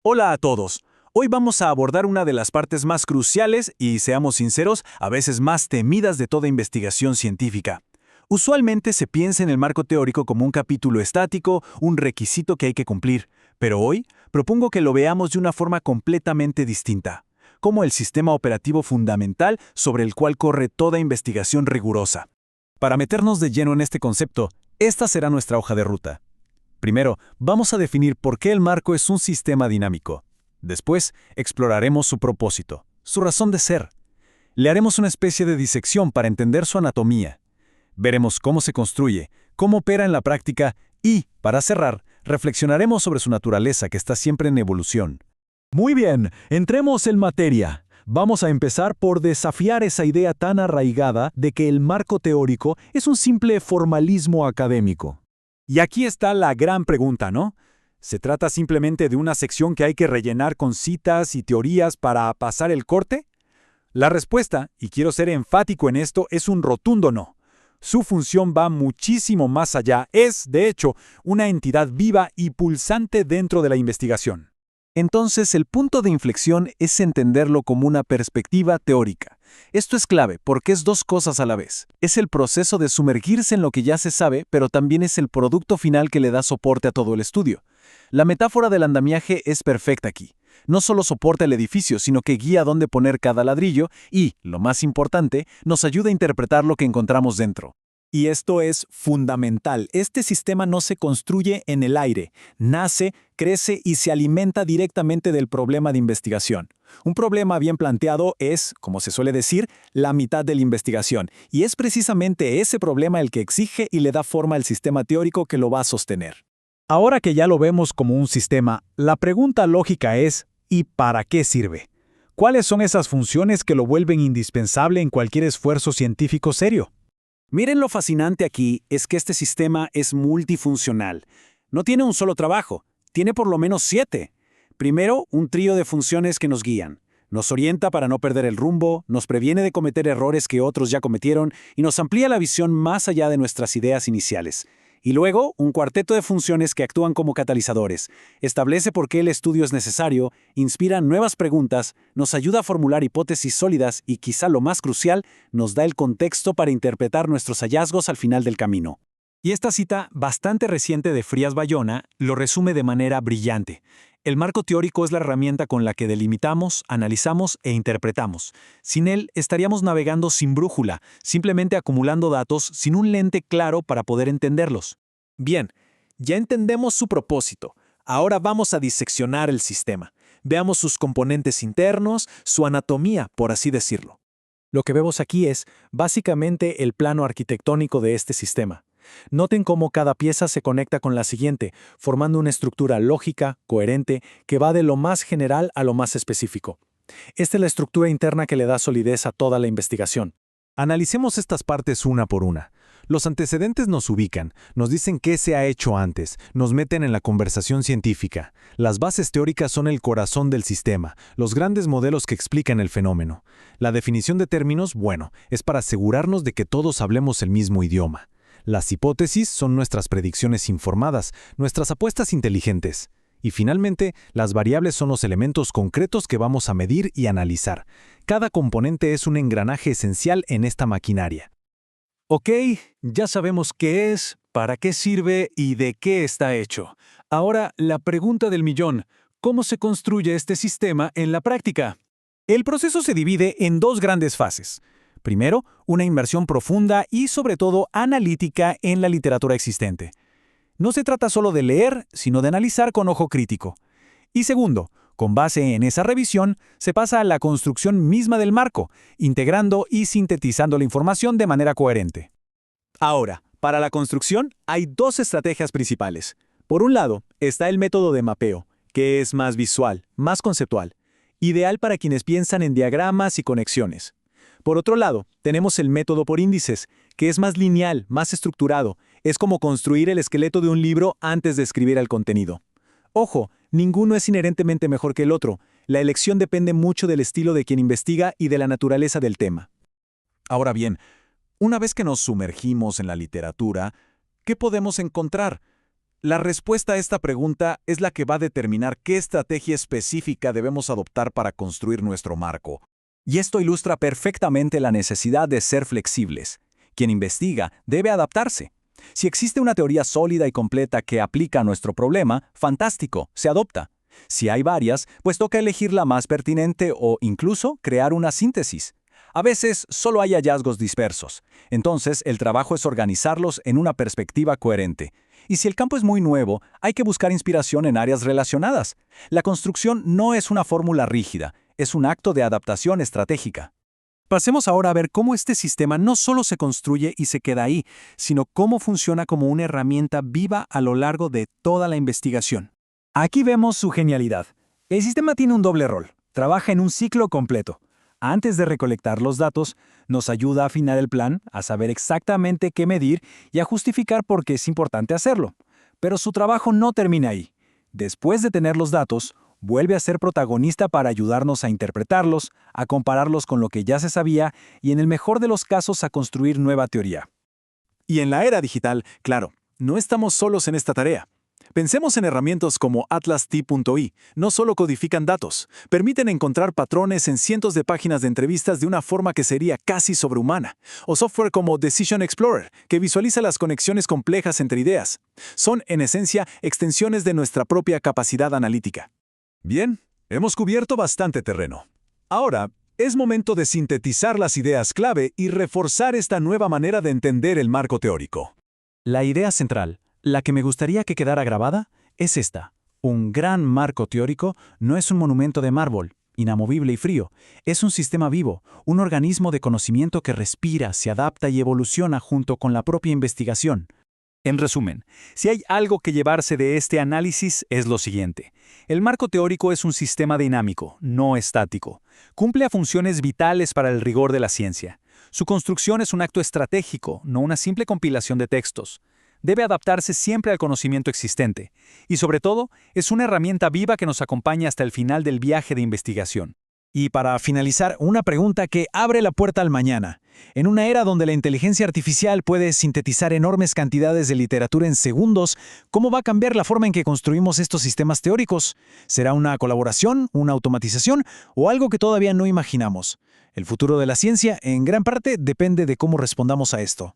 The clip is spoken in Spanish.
Hola a todos. Hoy vamos a abordar una de las partes más cruciales y, seamos sinceros, a veces más temidas de toda investigación científica. Usualmente se piensa en el marco teórico como un capítulo estático, un requisito que hay que cumplir, pero hoy propongo que lo veamos de una forma completamente distinta, como el sistema operativo fundamental sobre el cual corre toda investigación rigurosa. Para meternos de lleno en este concepto, esta será nuestra hoja de ruta. Primero, vamos a definir por qué el marco es un sistema dinámico. Después, exploraremos su propósito, su razón de ser. Le haremos una especie de disección para entender su anatomía. Veremos cómo se construye, cómo opera en la práctica y, para cerrar, reflexionaremos sobre su naturaleza que está siempre en evolución. Muy bien, entremos en materia. Vamos a empezar por desafiar esa idea tan arraigada de que el marco teórico es un simple formalismo académico. Y aquí está la gran pregunta, ¿no? ¿Se trata simplemente de una sección que hay que rellenar con citas y teorías para pasar el corte? La respuesta, y quiero ser enfático en esto, es un rotundo no. Su función va muchísimo más allá, es, de hecho, una entidad viva y pulsante dentro de la investigación. Entonces, el punto de inflexión es entenderlo como una perspectiva teórica. Esto es clave porque es dos cosas a la vez. Es el proceso de sumergirse en lo que ya se sabe, pero también es el producto final que le da soporte a todo el estudio. La metáfora del andamiaje es perfecta aquí. No solo soporta el edificio, sino que guía dónde poner cada ladrillo y, lo más importante, nos ayuda a interpretar lo que encontramos dentro. Y esto es fundamental. Este sistema no se construye en el aire. Nace, crece y se alimenta directamente del problema de investigación. Un problema bien planteado es, como se suele decir, la mitad de la investigación. Y es precisamente ese problema el que exige y le da forma al sistema teórico que lo va a sostener. Ahora que ya lo vemos como un sistema, la pregunta lógica es, ¿y para qué sirve? ¿Cuáles son esas funciones que lo vuelven indispensable en cualquier esfuerzo científico serio? Miren lo fascinante aquí es que este sistema es multifuncional. No tiene un solo trabajo, tiene por lo menos 7. Primero, un trío de funciones que nos guían. Nos orienta para no perder el rumbo, nos previene de cometer errores que otros ya cometieron y nos amplía la visión más allá de nuestras ideas iniciales. Y luego, un cuarteto de funciones que actúan como catalizadores. Establece por qué el estudio es necesario, inspira nuevas preguntas, nos ayuda a formular hipótesis sólidas y, quizá lo más crucial, nos da el contexto para interpretar nuestros hallazgos al final del camino. Y esta cita, bastante reciente de Frías Bayona, lo resume de manera brillante. El marco teórico es la herramienta con la que delimitamos, analizamos e interpretamos. Sin él, estaríamos navegando sin brújula, simplemente acumulando datos sin un lente claro para poder entenderlos. Bien, ya entendemos su propósito. Ahora vamos a diseccionar el sistema. Veamos sus componentes internos, su anatomía, por así decirlo. Lo que vemos aquí es, básicamente, el plano arquitectónico de este sistema. Noten cómo cada pieza se conecta con la siguiente, formando una estructura lógica, coherente, que va de lo más general a lo más específico. Esta es la estructura interna que le da solidez a toda la investigación. Analicemos estas partes una por una. Los antecedentes nos ubican, nos dicen qué se ha hecho antes, nos meten en la conversación científica. Las bases teóricas son el corazón del sistema, los grandes modelos que explican el fenómeno. La definición de términos, bueno, es para asegurarnos de que todos hablemos el mismo idioma. Las hipótesis son nuestras predicciones informadas, nuestras apuestas inteligentes. Y finalmente, las variables son los elementos concretos que vamos a medir y analizar. Cada componente es un engranaje esencial en esta maquinaria. Ok, ya sabemos qué es, para qué sirve y de qué está hecho. Ahora, la pregunta del millón: ¿cómo se construye este sistema en la práctica? El proceso se divide en dos grandes fases. Primero, una inmersión profunda y, sobre todo, analítica en la literatura existente. No se trata solo de leer, sino de analizar con ojo crítico. Y segundo, con base en esa revisión, se pasa a la construcción misma del marco, integrando y sintetizando la información de manera coherente. Ahora, para la construcción hay dos estrategias principales. Por un lado, está el método de mapeo, que es más visual, más conceptual, ideal para quienes piensan en diagramas y conexiones. Por otro lado, tenemos el método por índices, que es más lineal, más estructurado. Es como construir el esqueleto de un libro antes de escribir el contenido. Ojo, ninguno es inherentemente mejor que el otro. La elección depende mucho del estilo de quien investiga y de la naturaleza del tema. Ahora bien, una vez que nos sumergimos en la literatura, ¿qué podemos encontrar? La respuesta a esta pregunta es la que va a determinar qué estrategia específica debemos adoptar para construir nuestro marco. Y esto ilustra perfectamente la necesidad de ser flexibles. Quien investiga debe adaptarse. Si existe una teoría sólida y completa que aplica a nuestro problema, fantástico, se adopta. Si hay varias, pues toca elegir la más pertinente o incluso crear una síntesis. A veces solo hay hallazgos dispersos. Entonces, el trabajo es organizarlos en una perspectiva coherente. Y si el campo es muy nuevo, hay que buscar inspiración en áreas relacionadas. La construcción no es una fórmula rígida, es un acto de adaptación estratégica. Pasemos ahora a ver cómo este sistema no solo se construye y se queda ahí, sino cómo funciona como una herramienta viva a lo largo de toda la investigación. Aquí vemos su genialidad. El sistema tiene un doble rol. Trabaja en un ciclo completo. Antes de recolectar los datos, nos ayuda a afinar el plan, a saber exactamente qué medir y a justificar por qué es importante hacerlo. Pero su trabajo no termina ahí. Después de tener los datos, vuelve a ser protagonista para ayudarnos a interpretarlos, a compararlos con lo que ya se sabía y, en el mejor de los casos, a construir nueva teoría. Y en la era digital, claro, no estamos solos en esta tarea. Pensemos en herramientas como Atlas-T.I. No solo codifican datos, permiten encontrar patrones en cientos de páginas de entrevistas de una forma que sería casi sobrehumana. O software como Decision Explorer, que visualiza las conexiones complejas entre ideas. Son, en esencia, extensiones de nuestra propia capacidad analítica. Bien, hemos cubierto bastante terreno. Ahora, es momento de sintetizar las ideas clave y reforzar esta nueva manera de entender el marco teórico. La idea central, la que me gustaría que quedara grabada, es esta. Un gran marco teórico no es un monumento de mármol, inamovible y frío. Es un sistema vivo, un organismo de conocimiento que respira, se adapta y evoluciona junto con la propia investigación. En resumen, si hay algo que llevarse de este análisis es lo siguiente. El marco teórico es un sistema dinámico, no estático. Cumple a funciones vitales para el rigor de la ciencia. Su construcción es un acto estratégico, no una simple compilación de textos. Debe adaptarse siempre al conocimiento existente. Y sobre todo, es una herramienta viva que nos acompaña hasta el final del viaje de investigación. Y para finalizar, una pregunta que abre la puerta al mañana. En una era donde la inteligencia artificial puede sintetizar enormes cantidades de literatura en segundos, ¿cómo va a cambiar la forma en que construimos estos sistemas teóricos? ¿Será una colaboración, una automatización o algo que todavía no imaginamos? El futuro de la ciencia, en gran parte, depende de cómo respondamos a esto.